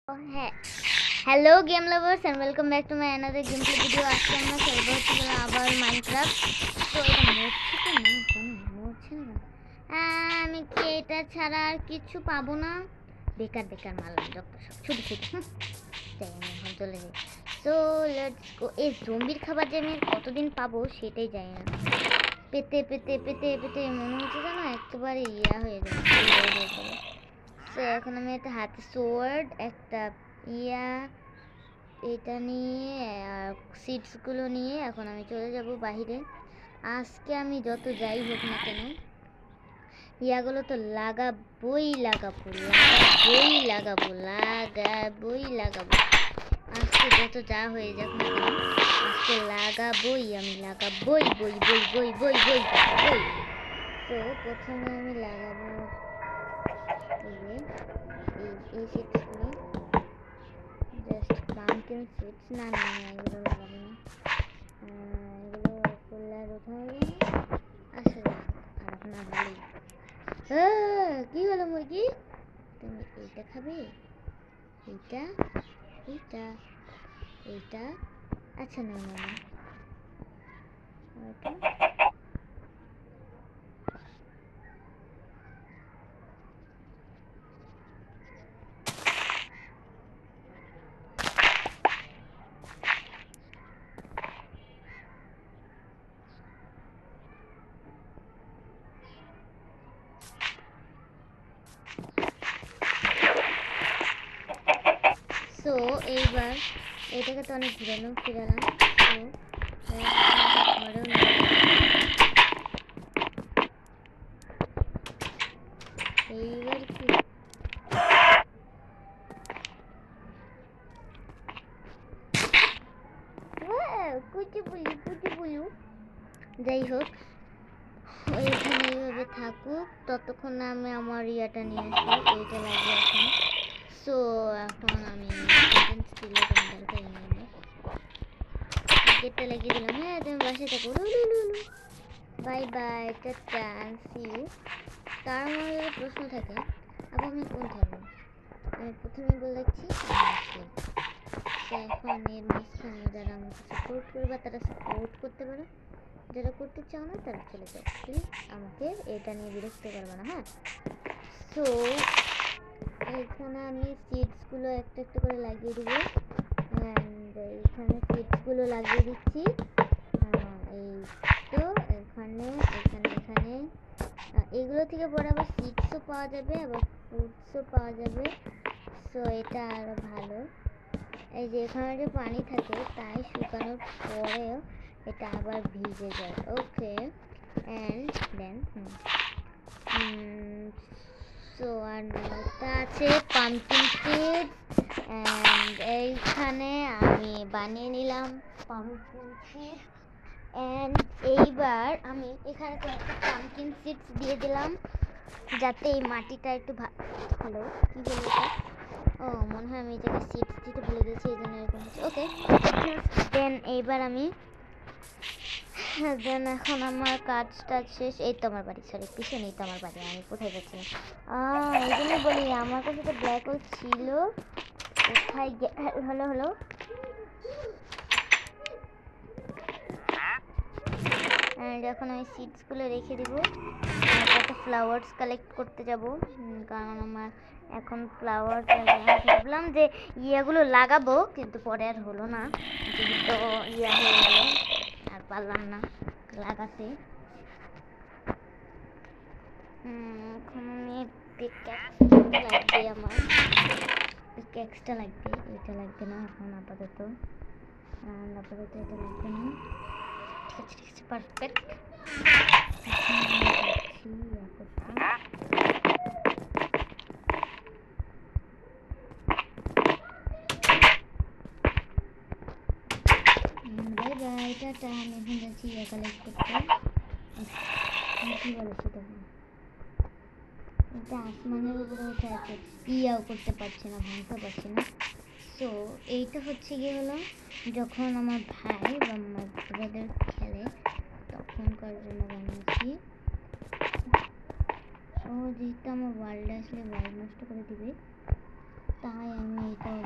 হ্যাঁ, hello game lovers and welcome back to my another game play video. আজকে আমরা খেলবো হচ্ছে আবার মাইনক্রাফট। তো এটা মরছে তো না, কেন মরছে না? আমি কি এটা ছাড়া আর কিছু পাবো না? বেকার বেকার মারলাম যত সব শুধু শুধু। তাই আমি এখন চলে যাই। So let's go. এই জম্বির খাবার যে আমি কতদিন পাবো সেটাই জানি না। পেতে পেতে পেতে পেতে মনে হচ্ছে যেন একেবারে হয়ে যাবে। তো এখন আমি একটা হাতে সোয়ার্ড, একটা এটা নিয়ে আর সিডসগুলো নিয়ে এখন আমি চলে যাব বাইরে। আজকে আমি যত যাই হোক না কেন ইয়াগুলো তো লাগাবোই লাগাবো। আজকে যত যা হয়ে যাক না কেন আজকে আমি লাগাবোই বই। তো প্রথমে আমি লাগাবো এই সিডসগুলো, জাস্ট পাম্পকিন সিডস। না এগুলো লাগাবো না, এগুলো করলে আর কোথাও আসলে আর আপনার ভালোই। কি হলো মুরগি? তুমি এইটা খাবে? এইটা এইটা এইটা আচ্ছা না সো এইবার এটাকে তো অনেক ফিরালাম তো এইবার কি কুচি বলু যাই হোক, ওইখানে এইভাবে থাকুক ততক্ষণ না আমি আমার ইয়াটা নিয়ে আসি। এইটা লাগবে এখন। সো এখন আমি গেটটা লাগিয়ে দিলাম। হ্যাঁ তুমি বাসায় থাকো। Bye bye, tata, see you. তার আমার প্রশ্ন থাকে আপু আমি কোন থাকবো? আমি প্রথমে বলেছি এখন এর মাঝখানে যারা আমাকে সাপোর্ট করবে তারা সাপোর্ট করতে পারো, যারা করতে চাও না তারা চলে যাও। প্লিজ আমাকে এটা নিয়ে বিরক্ত করবে না। হ্যাঁ, সো এইখানে আমি সিডসগুলো একটা একটা করে লাগিয়ে দেবো। অ্যান্ড এইখানে সিডসগুলো লাগিয়ে দিচ্ছি। এই তো এখানে এগুলো থেকে পরে আবার সিডসও পাওয়া যাবে, আবার ফ্রুটসও পাওয়া যাবে। সো এটা আরও ভালো। এই যে এখানে যে পানি থাকে তাই শুকানোর পরেও এটা আবার ভিজে যায়। ওকে, অ্যান্ড দেন সো আর এটা আছে পাম্পকিন সিড। অ্যান্ড এইখানে আমি বানিয়ে নিলাম পাম্পকিন সিড। অ্যান্ড এইবার আমি এখানে কয়েকটা পাম্পকিন সিডস দিয়ে দিলাম যাতে এই মাটিটা একটু ভালো কী বলবো ও মনে হয় আমি এটাকে সিডস দিতে ভুলে গেছি, এই জন্য এরকম হচ্ছে। ওকে, দেন এইবার আমি এখন আমার কাজটা শেষ। এই তো আমার বাড়ি, সরি পিছনে, এই তো আমার বাড়ি। আমি কোথায় যাচ্ছি? এই জন্যই বলি আমার কাছে তো ব্ল্যাক হোল ছিল, কোথায় হলো অ্যান্ড এখন আমি সিডসগুলো রেখে দিব। একটা ফ্লাওয়ার্স কালেক্ট করতে যাব, কারণ আমার এখন ফ্লাওয়ার ভাবলাম যে ইয়েগুলো লাগাবো কিন্তু পরে আর হলো না, যেহেতু হয়ে গেল আর পারলাম না লাগাতে। এখন আমি লাগবে, আমার পিক্যাক্সটা লাগবে, এটা লাগবে না এখন আপাতত এটা লাগবে না। ঠিক আছে পারফেক্ট। By bye, tata. আমি এখন যাচ্ছি কালেক্ট করতে। কী বলে সেটা এটা আসমানের উপরে উঠে আছে, করতে পারছি না, ভাঙতে পারছি না। সো এইটা হচ্ছে গিয়ে হলো যখন আমার ভাই বা আমার ব্রাদার খেলে তখনকার জন্য বানিয়েছি। ও যেহেতু আমার ওয়ার্ল্ডে আসলে ওয়ার্ল্ড নষ্ট করে দিবে তাই আমি এটা ওর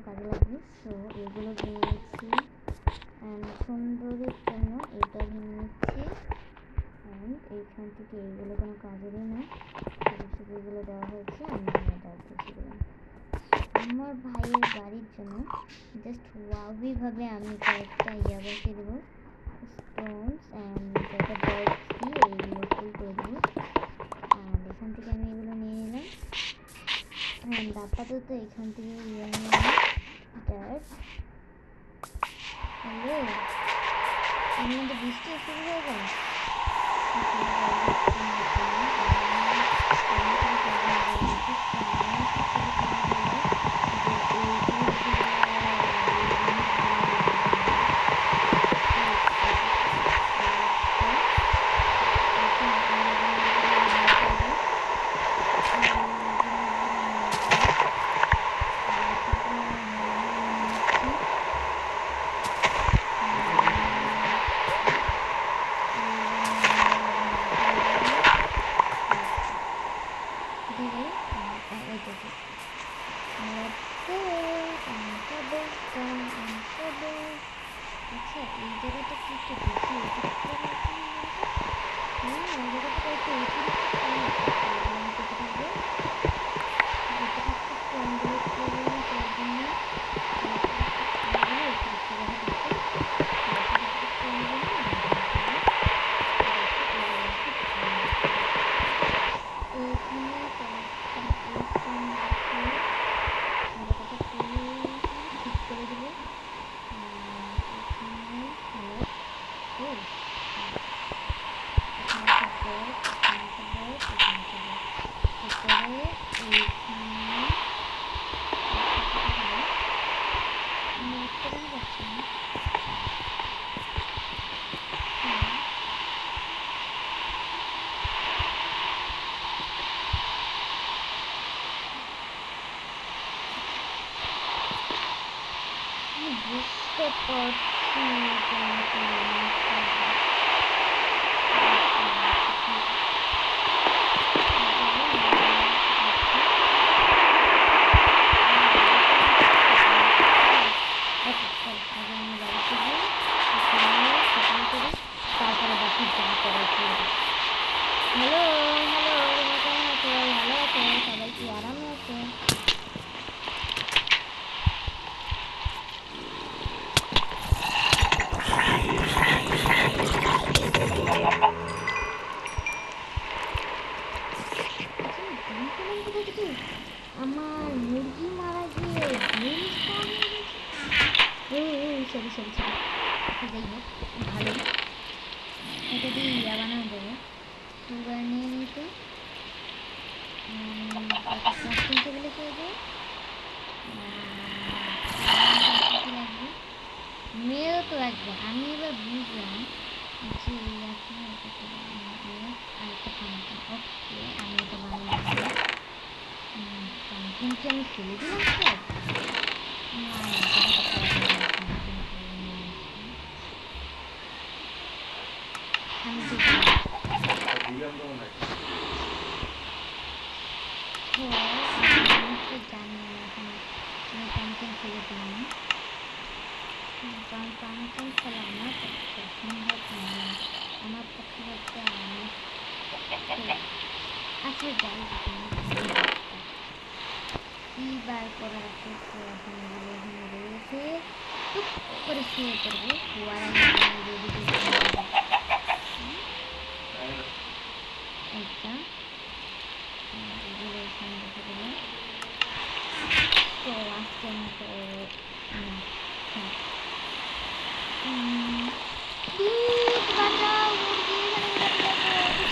কাজে লাগবে। তো এগুলো কিনে নিচ্ছি, সুন্দরের জন্য এটা কিনে নিচ্ছি। এইখান থেকে এইগুলো কোনো কাজেরই না, শুধু এগুলো দেওয়া হয়েছে, আমি এটা বুঝে দিলাম। আমার ভাইয়ের গাড়ির জন্য জাস্ট ওয়াভিভাবে আমি কয়েকটা বসিয়ে দেবো, স্টোনস অ্যান্ড কয়েকটা বার্ডস দিয়ে এইগুলো ফুল করে দেবো। অ্যান্ড এখান থেকে আমি এগুলো নিয়ে নিলাম। অ্যান্ড আপাতত এখান থেকে নিলাম ডার্ট। হ্যালো, এর মধ্যে বৃষ্টি শুরু হয়ে গেল। আচ্ছা, এই জায়গাটা কি একটু বেশি অতিরিক্ত এই জায়গাটা একটু বুঝতে পারছি তারপরে বাকি যা করার করবো। হ্যালো হ্যালো, তোমরা কেমন আছো? ভালো আছো? সবাই কি আরামে আছে? আমার মুরগি মারা গিয়ে সরি সরি সরি, যাই হোক ভালো, এটা দিয়ে বানানো যাবে। সুগার নিয়ে নিতে ক্রাফটিং টেবিলে খেয়ে যায়। লাগবে, মেয়েরও তো লাগবে। আমি এবার বুঝলাম যে এখন আরেকটা পাম্পকিন, ওকে আমি এটা বানিয়ে পাম্পকিনকে আমি ফেলে দিলাম সব। আমি তো জানি না এখন আমি পাম্পকিন ফেলে দিলাম, কারণ পাম্পকিন ফেলা আমার পক্ষে সম্ভব নয়। আমার পক্ষে হচ্ছে আচ্ছা যাই কি বার করার আছে, এখন এগুলো এখানে রয়েছে, টুক করে শুয়ে করবো। শোয়ার আমি রেডি একটা এগুলো এখানে রেখে দিলাম। তো আজকের মতো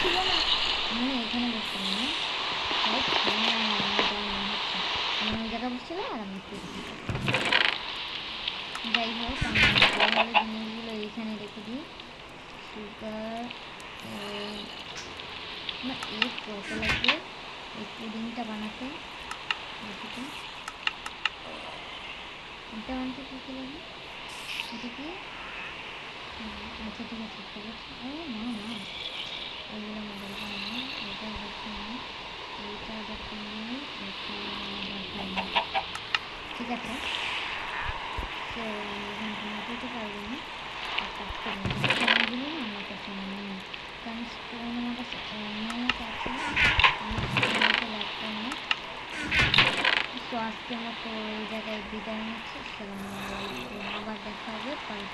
ছিল না, মানে এখানে বসতাম না, আমি ওই জায়গায় বসছিলাম আর আমি যাই হোক আমি জিনিসগুলো এইখানে রেখে দিই। সুগার না, এগ কত লাগবে এই পুডিংটা বানাতে? এটা বানাতে কী কী লাগবে? এটা কি? আচ্ছা ঠিক আছে ঠিক আছে। ও না না, এগুলো আমার দরকার নেই, এটা দরকার নেই, এইটা দরকার নেই, এটা দরকার নেই। ঠিক আছে, আজকের মতো এই জায়গায় বিদায় নিচ্ছি। আসসালামু আলাইকুম, আবার দেখা হবে পরে।